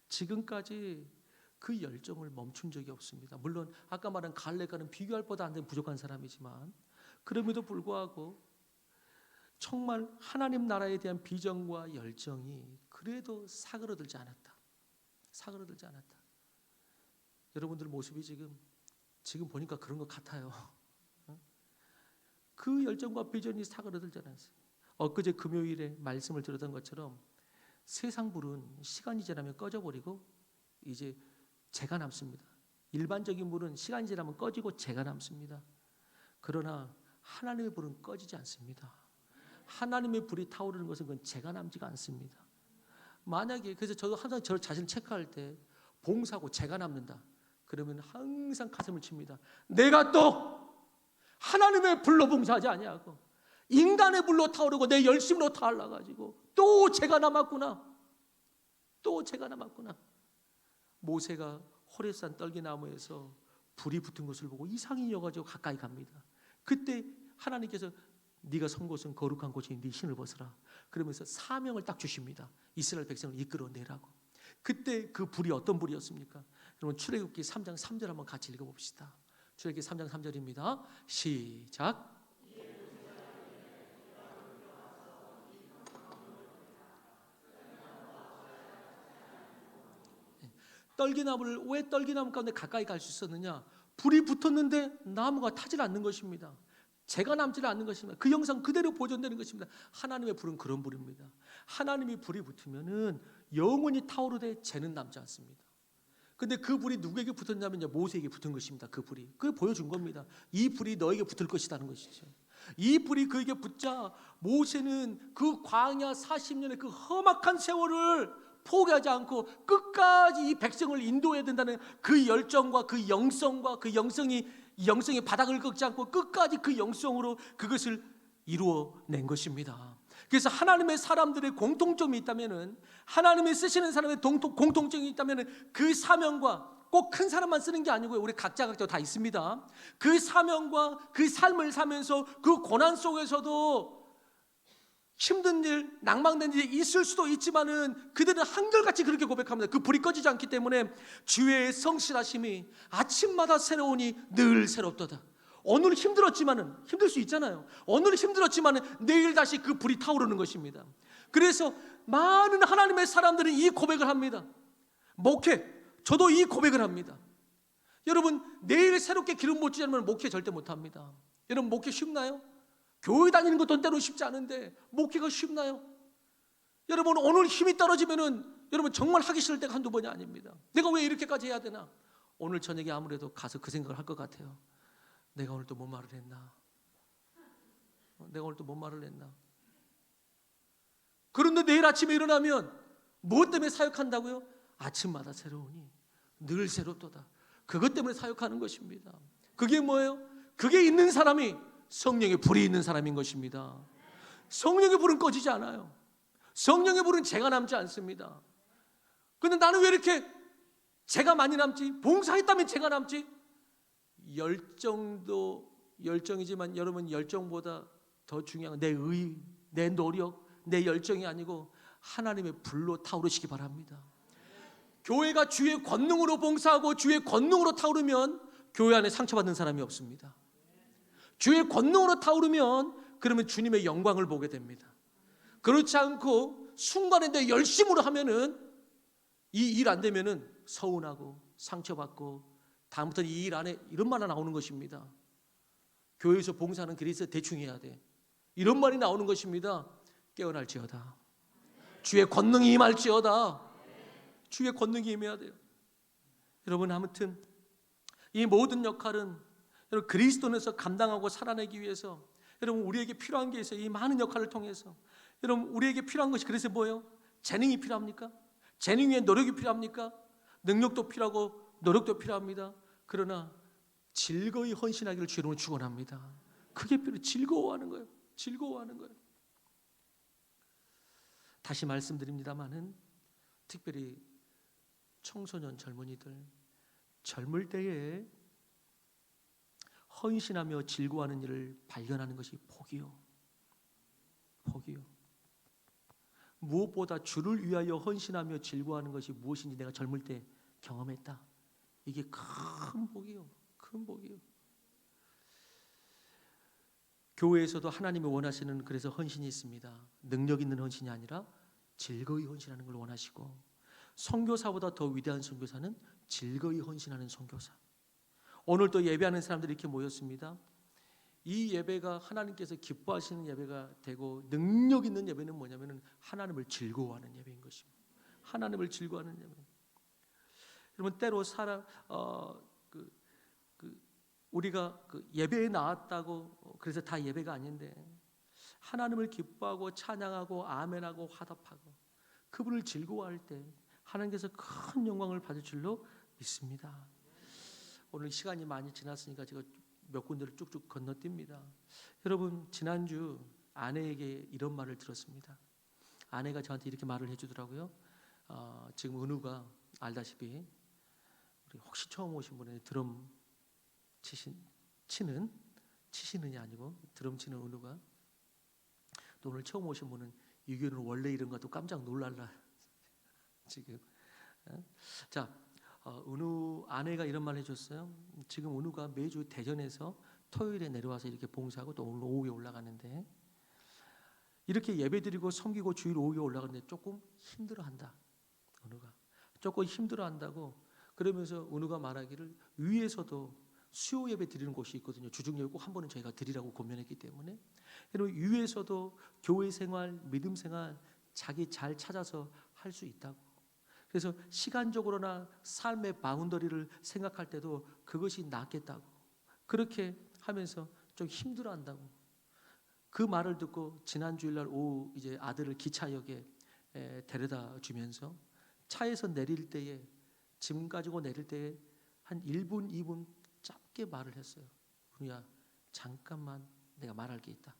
[SPEAKER 1] 지금까지 그 열정을 멈춘 적이 없습니다. 물론 아까 말한 갈렙과는 비교할 바도 안 되는 부족한 사람이지만 그럼에도 불구하고 정말 하나님 나라에 대한 비전과 열정이 그래도 사그러들지 않았다. 사그러들지 않았다. 여러분들 모습이 지금 보니까 그런 것 같아요. 그 열정과 비전이 사그러들지 않았어요. 엊그제 금요일에 말씀을 들었던 것처럼 세상 불은 시간이 지나면 꺼져버리고 이제 재가 남습니다. 일반적인 불은 시간이 지나면 꺼지고 재가 남습니다. 그러나 하나님의 불은 꺼지지 않습니다. 하나님의 불이 타오르는 것은 그건 재가 남지가 않습니다. 만약에 그래서 저도 항상 저 자신을 체크할 때 봉사하고 재가 남는다 그러면 항상 가슴을 칩니다. 내가 또 하나님의 불로 봉사하지 아니하고 인간의 불로 타오르고 내 열심으로 타올라가지고 또 재가 남았구나. 또 재가 남았구나. 모세가 호렙산 떨기나무에서 불이 붙은 것을 보고 이상히 여가지고 가까이 갑니다. 그때 하나님께서 네가 선 곳은 거룩한 곳이니 네 신을 벗어라. 그러면서 사명을 딱 주십니다. 이스라엘 백성을 이끌어내라고. 그때 그 불이 어떤 불이었습니까? 여러분 출애굽기 3장 3절 한번 같이 읽어봅시다. 출애굽기 3장 3절입니다. 시작. 떨기나무를 왜 떨기나무 가운데 가까이 갈 수 있었느냐? 불이 붙었는데 나무가 타질 않는 것입니다. 재가 남질 않는 것입니다. 그 영상 그대로 보존되는 것입니다. 하나님의 불은 그런 불입니다. 하나님의 불이 붙으면은 영원히 타오르되 재는 남지 않습니다. 근데 그 불이 누구에게 붙었냐면 모세에게 붙은 것입니다. 그 불이. 그걸 보여준 겁니다. 이 불이 너에게 붙을 것이라는 것이죠. 이 불이 그에게 붙자 모세는 그 광야 40년의 그 험악한 세월을 포기하지 않고 끝까지 이 백성을 인도해야 된다는 그 열정과 그 영성과 그 영성이 바닥을 꺾지 않고 끝까지 그 영성으로 그것을 이루어낸 것입니다. 그래서 하나님의 사람들의 공통점이 있다면은, 하나님이 쓰시는 사람의 공통점이 있다면은 그 사명과, 꼭 큰 사람만 쓰는 게 아니고요, 우리 각자 다 있습니다. 그 사명과 그 삶을 살면서 그 고난 속에서도 힘든 일, 낭망된 일이 있을 수도 있지만은 그들은 한결같이 그렇게 고백합니다. 그 불이 꺼지지 않기 때문에 주의 성실하심이 아침마다 새로우니 늘 새롭도다. 오늘 힘들었지만은, 힘들 수 있잖아요. 오늘 힘들었지만은 내일 다시 그 불이 타오르는 것입니다. 그래서 많은 하나님의 사람들은 이 고백을 합니다. 목회, 저도 이 고백을 합니다. 여러분, 내일 새롭게 기름 못 주지 않으면 목회 절대 못 합니다. 여러분, 목회 쉽나요? 교회 다니는 것도 때로 쉽지 않은데 목회가 쉽나요? 여러분, 오늘 힘이 떨어지면은 여러분 정말 하기 싫을 때가 한두 번이 아닙니다. 내가 왜 이렇게까지 해야 되나? 오늘 저녁에 아무래도 가서 그 생각을 할 것 같아요. 내가 오늘 또 뭔 말을 했나? 내가 오늘 또 뭔 말을 했나? 그런데 내일 아침에 일어나면 무엇 때문에 사역한다고요? 아침마다 새로우니 늘 새롭도다. 그것 때문에 사역하는 것입니다. 그게 뭐예요? 그게 있는 사람이 성령의 불이 있는 사람인 것입니다. 성령의 불은 꺼지지 않아요. 성령의 불은 죄가 남지 않습니다. 그런데 나는 왜 이렇게 죄가 많이 남지? 봉사했다면 죄가 남지? 열정도 열정이지만 여러분, 열정보다 더 중요한 건 내 의, 내 노력, 내 열정이 아니고 하나님의 불로 타오르시기 바랍니다. 교회가 주의 권능으로 봉사하고 주의 권능으로 타오르면 교회 안에 상처받는 사람이 없습니다. 주의 권능으로 타오르면 그러면 주님의 영광을 보게 됩니다. 그렇지 않고 순간에 내 열심으로 하면은 이 일 안 되면은 서운하고 상처받고 다음부터는 이 일 안에 이런 말이 나오는 것입니다. 교회에서 봉사하는 그래서 대충 해야 돼. 이런 말이 나오는 것입니다. 깨어날지어다. 주의 권능이 임할지어다. 주의 권능이 임해야 돼요. 여러분, 아무튼 이 모든 역할은 여러분 그리스도에서 감당하고 살아내기 위해서 여러분 우리에게 필요한 게 있어요. 이 많은 역할을 통해서 여러분 우리에게 필요한 것이 그래서 뭐예요? 재능이 필요합니까? 재능 위에 노력이 필요합니까? 능력도 필요하고 노력도 필요합니다. 그러나 즐거이 헌신하기를 주로 축원합니다. 그게 필요. 즐거워하는 거예요. 즐거워하는 거예요. 다시 말씀드립니다만은 특별히 청소년 젊은이들 젊을 때에 헌신하며 즐거워하는 일을 발견하는 것이 복이요. 복이요. 무엇보다 주를 위하여 헌신하며 즐거워하는 것이 무엇인지 내가 젊을 때 경험했다. 이게 큰 복이요. 큰 복이요. 교회에서도 하나님이 원하시는 그래서 헌신이 있습니다. 능력 있는 헌신이 아니라 즐거이 헌신하는 걸 원하시고, 선교사보다 더 위대한 선교사는 즐거이 헌신하는 선교사. 오늘 또 예배하는 사람들이 이렇게 모였습니다. 이 예배가 하나님께서 기뻐하시는 예배가 되고 능력 있는 예배는 뭐냐면은 하나님을 즐거워하는 예배인 것입니다. 하나님을 즐거워하는 예배. 여러분 때로 우리가 예배에 나왔다고 그래서 다 예배가 아닌데 하나님을 기뻐하고 찬양하고 아멘하고 화답하고 그분을 즐거워할 때 하나님께서 큰 영광을 받을 줄로 믿습니다. 오늘 시간이 많이 지났으니까 제가 몇 군데를 쭉쭉 건너뜁니다. 여러분 지난주 아내에게 이런 말을 들었습니다. 아내가 저한테 이렇게 말을 해주더라고요. 지금 은우가 알다시피 우리 혹시 처음 오신 분이 드럼 치시는이 아니고 드럼 치는 은우가, 또 오늘 처음 오신 분은 유교는 원래 이런 것도 깜짝 놀랄라 지금. 자, 은우 아내가 이런 말 해줬어요. 지금 은우가 매주 대전에서 토요일에 내려와서 이렇게 봉사하고 또 오늘 오후에 올라가는데 이렇게 예배드리고 섬기고 주일 오후에 올라가는데 조금 힘들어한다. 은우가 조금 힘들어한다고 그러면서 은우가 말하기를 위에서도 수요 예배 드리는 곳이 있거든요. 주중예배 꼭 한 번은 저희가 드리라고 권면했기 때문에 여러분 위에서도 교회 생활, 믿음 생활 자기 잘 찾아서 할 수 있다고. 그래서 시간적으로나 삶의 바운더리를 생각할 때도 그것이 낫겠다고 그렇게 하면서 좀 힘들어한다고. 그 말을 듣고 지난 주일날 오후 이제 아들을 기차역에 데려다 주면서 차에서 내릴 때에, 짐 가지고 내릴 때에 한 1분, 2분 짧게 말을 했어요. 은우야, 잠깐만 내가 말할 게 있다.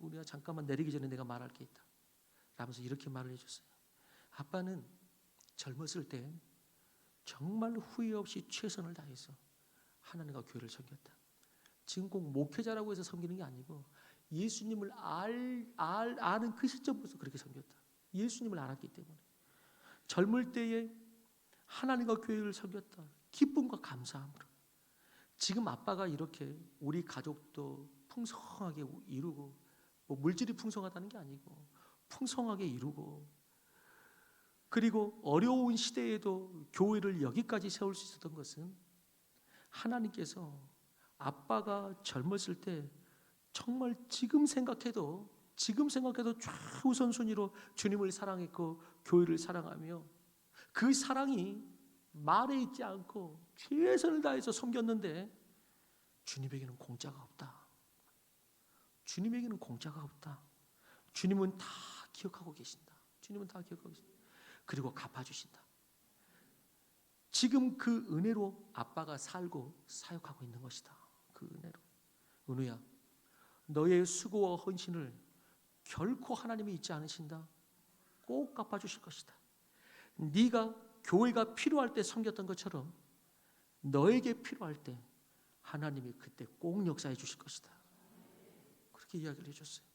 [SPEAKER 1] 은우야, 잠깐만 내리기 전에 내가 말할 게 있다. 라면서 이렇게 말을 해줬어요. 아빠는 젊었을 때 정말 후회 없이 최선을 다해서 하나님과 교회를 섬겼다. 지금 꼭 목회자라고 해서 섬기는 게 아니고 예수님을 아는 그 시점부터 그렇게 섬겼다. 예수님을 알았기 때문에 젊을 때에 하나님과 교회를 섬겼다. 기쁨과 감사함으로. 지금 아빠가 이렇게 우리 가족도 풍성하게 이루고, 뭐 물질이 풍성하다는 게 아니고 풍성하게 이루고, 그리고 어려운 시대에도 교회를 여기까지 세울 수 있었던 것은 하나님께서 아빠가 젊었을 때 정말 지금 생각해도 최우선순위로 주님을 사랑했고 교회를 사랑하며, 그 사랑이 말에 있지 않고 최선을 다해서 섬겼는데 주님에게는 공짜가 없다. 주님에게는 공짜가 없다. 주님은 다 기억하고 계신다. 주님은 다 기억하고 계신다. 그리고 갚아주신다. 지금 그 은혜로 아빠가 살고 사역하고 있는 것이다. 그 은혜로. 은우야, 너의 수고와 헌신을 결코 하나님이 잊지 않으신다. 꼭 갚아주실 것이다. 네가 교회가 필요할 때 섬겼던 것처럼 너에게 필요할 때 하나님이 그때 꼭 역사해 주실 것이다. 그렇게 이야기를 해줬어요.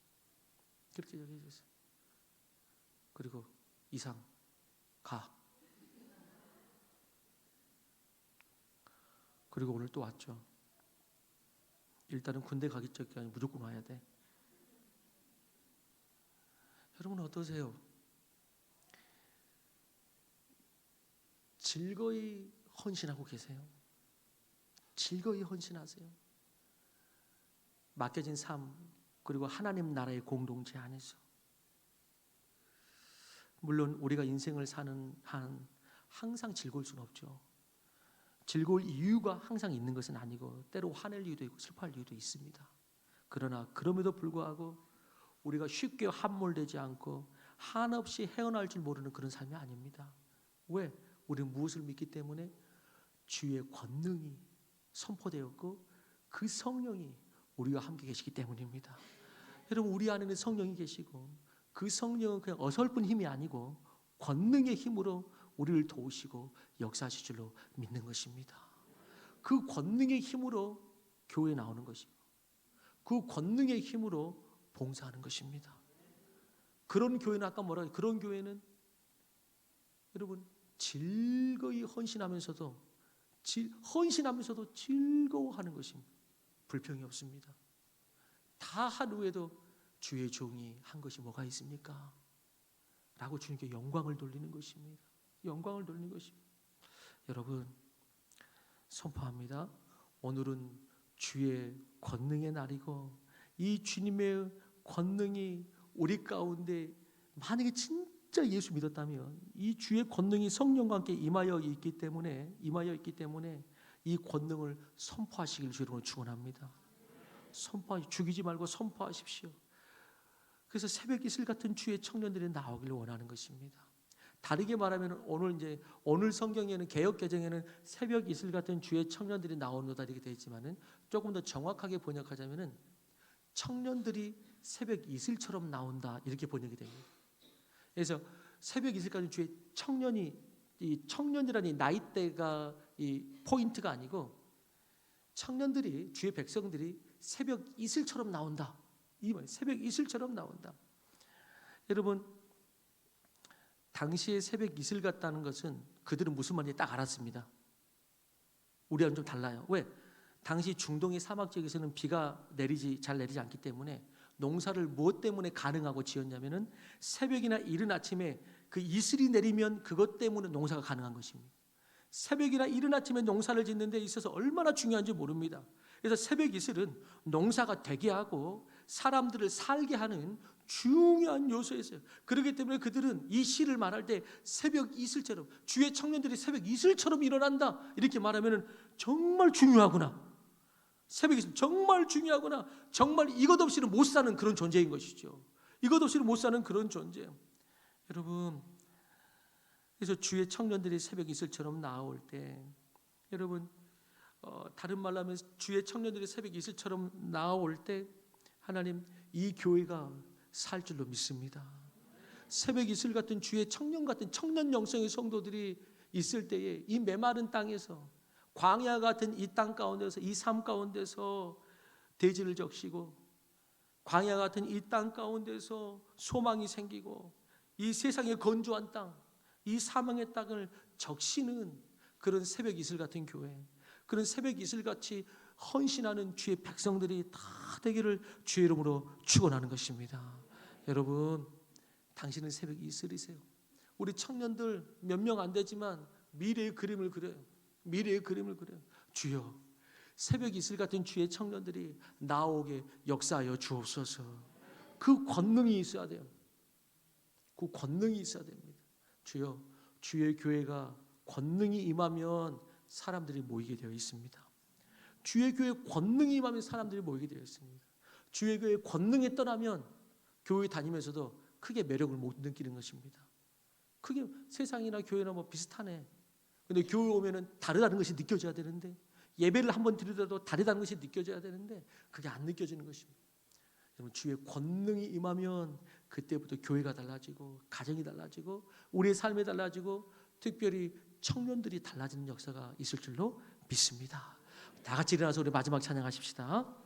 [SPEAKER 1] 그렇게 이야기해 줬어요. 그리고 이상 가. 그리고 오늘 또 왔죠. 일단은 군대 가기 전에 무조건 와야 돼. 여러분 어떠세요? 즐거이 헌신하고 계세요? 즐거이 헌신하세요? 맡겨진 삶, 그리고 하나님 나라의 공동체 안에서. 물론 우리가 인생을 사는 한 항상 즐거울 수는 없죠. 즐거울 이유가 항상 있는 것은 아니고 때로 화낼 이유도 있고 슬퍼할 이유도 있습니다. 그러나 그럼에도 불구하고 우리가 쉽게 함몰되지 않고 한없이 헤어날 줄 모르는 그런 삶이 아닙니다. 왜? 우리는 무엇을 믿기 때문에 주의 권능이 선포되었고 그 성령이 우리와 함께 계시기 때문입니다. 여러분, 우리 안에는 성령이 계시고 그 성령은 그냥 어설픈 힘이 아니고 권능의 힘으로 우리를 도우시고 역사하실 줄로 믿는 것입니다. 그 권능의 힘으로 교회에 나오는 것이고 그 권능의 힘으로 봉사하는 것입니다. 그런 교회는 아까 뭐라고, 그런 교회는 여러분 즐거이 헌신하면서도 즐거워하는 것입니다. 불평이 없습니다. 다 한 후에도 주의 종이 한 것이 뭐가 있습니까? 라고 주님께 영광을 돌리는 것입니다. 영광을 돌리는 것입니다. 여러분 선포합니다. 오늘은 주의 권능의 날이고 이 주님의 권능이 우리 가운데 만약에 진짜 예수 믿었다면 이 주의 권능이 성령과 함께 임하여 있기 때문에 이 권능을 선포하시길 주로 축원합니다. 죽이지 말고 선포하십시오. 그래서 새벽 이슬 같은 주의 청년들이 나오기를 원하는 것입니다. 다르게 말하면 오늘 성경에는 개역 개정에는 새벽 이슬 같은 주의 청년들이 나오노다 이렇게 되어 있지만은 조금 더 정확하게 번역하자면은 청년들이 새벽 이슬처럼 나온다 이렇게 번역이 됩니다. 그래서 새벽 이슬 같은 주의 청년이, 이 청년이라는 나이대가 이 포인트가 아니고 청년들이, 주의 백성들이 새벽 이슬처럼 나온다. 이 말, 새벽 이슬처럼 나온다. 여러분 당시에 새벽 이슬 같다는 것은 그들은 무슨 말인지 딱 알았습니다. 우리와는 좀 달라요. 왜? 당시 중동의 사막 지역에서는 비가 잘 내리지 않기 때문에 농사를 무엇 때문에 가능하고 지었냐면은 새벽이나 이른 아침에 그 이슬이 내리면 그것 때문에 농사가 가능한 것입니다. 새벽이나 이른 아침에 농사를 짓는 데 있어서 얼마나 중요한지 모릅니다. 그래서 새벽 이슬은 농사가 되게 하고 사람들을 살게 하는 중요한 요소였어요. 그렇기 때문에 그들은 이 시를 말할 때 새벽 이슬처럼, 주의 청년들이 새벽 이슬처럼 일어난다 이렇게 말하면 정말 중요하구나. 새벽 이슬 정말 중요하구나. 정말 이것 없이는 못 사는 그런 존재인 것이죠. 이것 없이는 못 사는 그런 존재. 여러분 그래서 주의 청년들이 새벽 이슬처럼 나올 때 여러분 다른 말로 하면 주의 청년들이 새벽 이슬처럼 나올 때 하나님 이 교회가 살 줄로 믿습니다. 새벽 이슬 같은 주의 청년 같은 청년 영성의 성도들이 있을 때에 이 메마른 땅에서 광야 같은 이 땅 가운데서 이 삶 가운데서 대지를 적시고 광야 같은 이 땅 가운데서 소망이 생기고 이 세상의 건조한 땅, 이 사망의 땅을 적시는 그런 새벽 이슬 같은 교회, 그런 새벽 이슬같이 헌신하는 주의 백성들이 다 되기를 주의 이름으로 축원하는 것입니다. 여러분, 당신은 새벽 이슬이세요. 우리 청년들 몇 명 안 되지만 미래의 그림을 그려요. 미래의 그림을 그려요. 주여, 새벽 이슬 같은 주의 청년들이 나오게 역사하여 주옵소서. 그 권능이 있어야 돼요. 그 권능이 있어야 됩니다. 주여, 주의 교회가 권능이 임하면 사람들이 모이게 되어 있습니다. 주의 교회 권능이 임하면 사람들이 모이게 되어 있습니다. 주의 교회 권능이 떠나면 교회 다니면서도 크게 매력을 못 느끼는 것입니다. 크게 세상이나 교회나 뭐 비슷하네. 근데 교회 오면은 다르다는 것이 느껴져야 되는데, 예배를 한번 드리더라도 다르다는 것이 느껴져야 되는데 그게 안 느껴지는 것입니다. 여러분, 주의 권능이 임하면 그때부터 교회가 달라지고 가정이 달라지고 우리의 삶이 달라지고 특별히 청년들이 달라지는 역사가 있을 줄로 믿습니다. 다 같이 일어나서 우리 마지막 찬양하십시다.